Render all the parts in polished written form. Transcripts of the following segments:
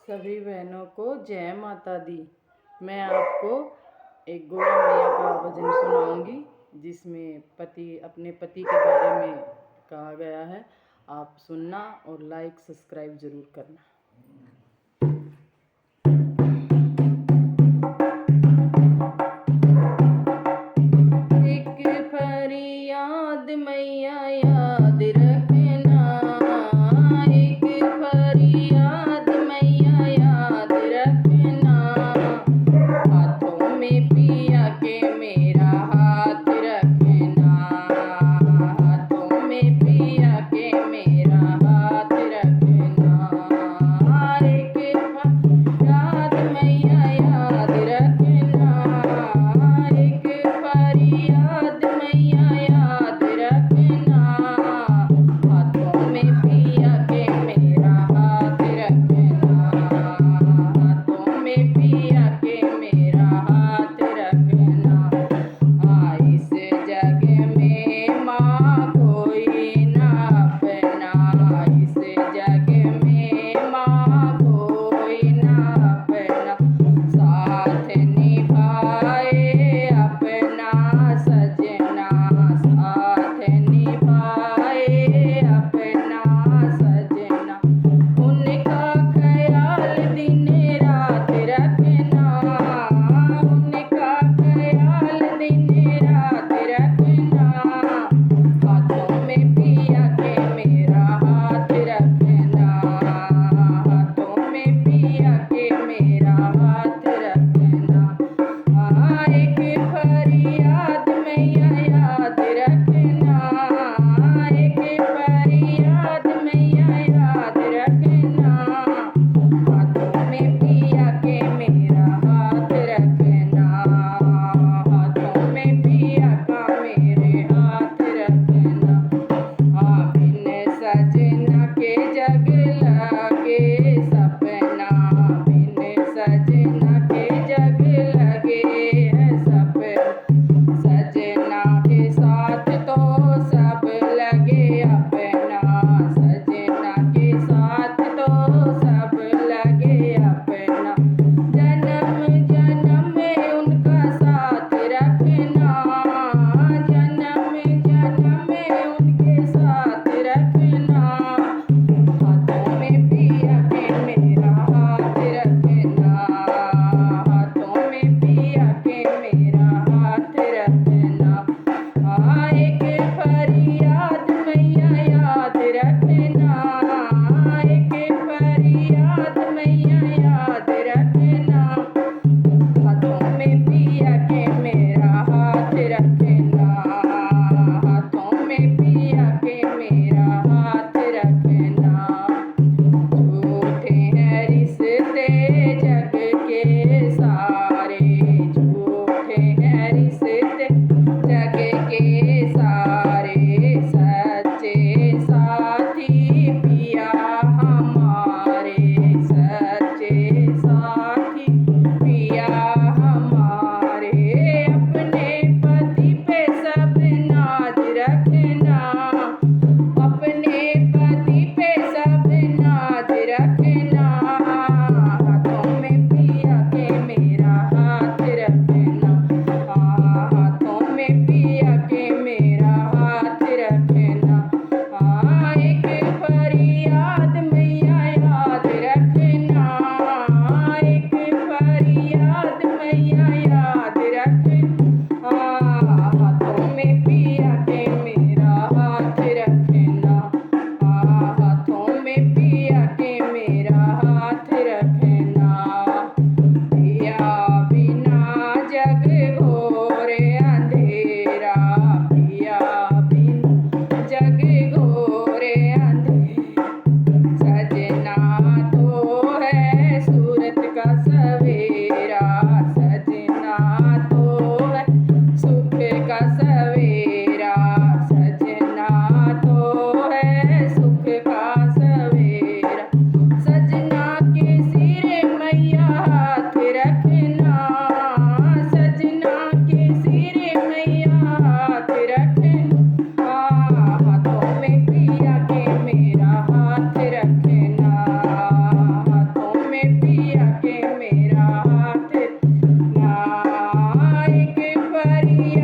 सभी बहनों को जय माता दी। मैं आपको एक गोरा मैया का भजन सुनाऊंगी जिसमें अपने पति के बारे में कहा गया है। आप सुनना और लाइक सब्सक्राइब ज़रूर करना। एक फरियाद मैया याद रखना, एक फरियाद मैया याद रखना। हाथों में पिया के मेरा हाथ रखना, हाथों में पिया के मेरा हाथ रखना। एक फरियाद मैया याद रखना, एक फरियाद मैया याद रखना। हाथों में पिया के मेरा हाथ रखना, हाथों में पिया के मेरा हाथ रखना। इस जग में माँ कोई ना अपना, इस जग में माँ कोई ना अपना। साथ निभाए अपना सजना, साथ निभाए अपना सजना। उनका ख्याल दिन रात रखना, उनका ख्याल दिन रात रखना। हाथों में पिया के मेरा हाथ रखना, हाथों में पिया के मेरा हाथ रखना। एक फरियाद मैया याद रखना, एक फरियाद मैया याद रखना। हाथों में पिया के मेरा हाथ रखना, हाथों में पिया का मेरे हाथ रखना। बिन सजना के जग लगे सपना, बिन सजना के जग लगे है सपना। सजना के साथ तो सब लगे अपना, सजना के साथ तो सब लगे अपना। जन्म जन्म में उनका साथ रखना, जन्म जन्म में उनके साथ रखना। हाथों में पिया के मेरा हाथ रखना, हाथों में पिया के मेरा हाथ रखना। एक फरियाद मैया याद रखना, एक फरियाद मैया याद रखना। हाथों में पिया के मेरा हाथ रखना, हाथों में पिया के मेरा हाथ रखना। झूठे हैं रिश्ते जग के सारे, झूठे हैं रिश्ते जग के सारे। सच्चे साथी पिया हमारे, सच्चे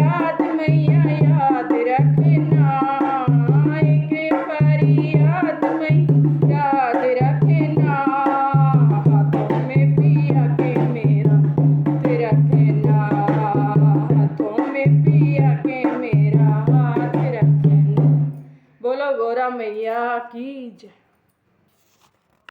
फरियाद मैया याद रखना, एक फरियाद मैया याद रखना, हाथों में पिया के मेरा हाथ रखना, हाथों में पिया के मेरा हाथ रखना। बोलो गौरा मैया की जय।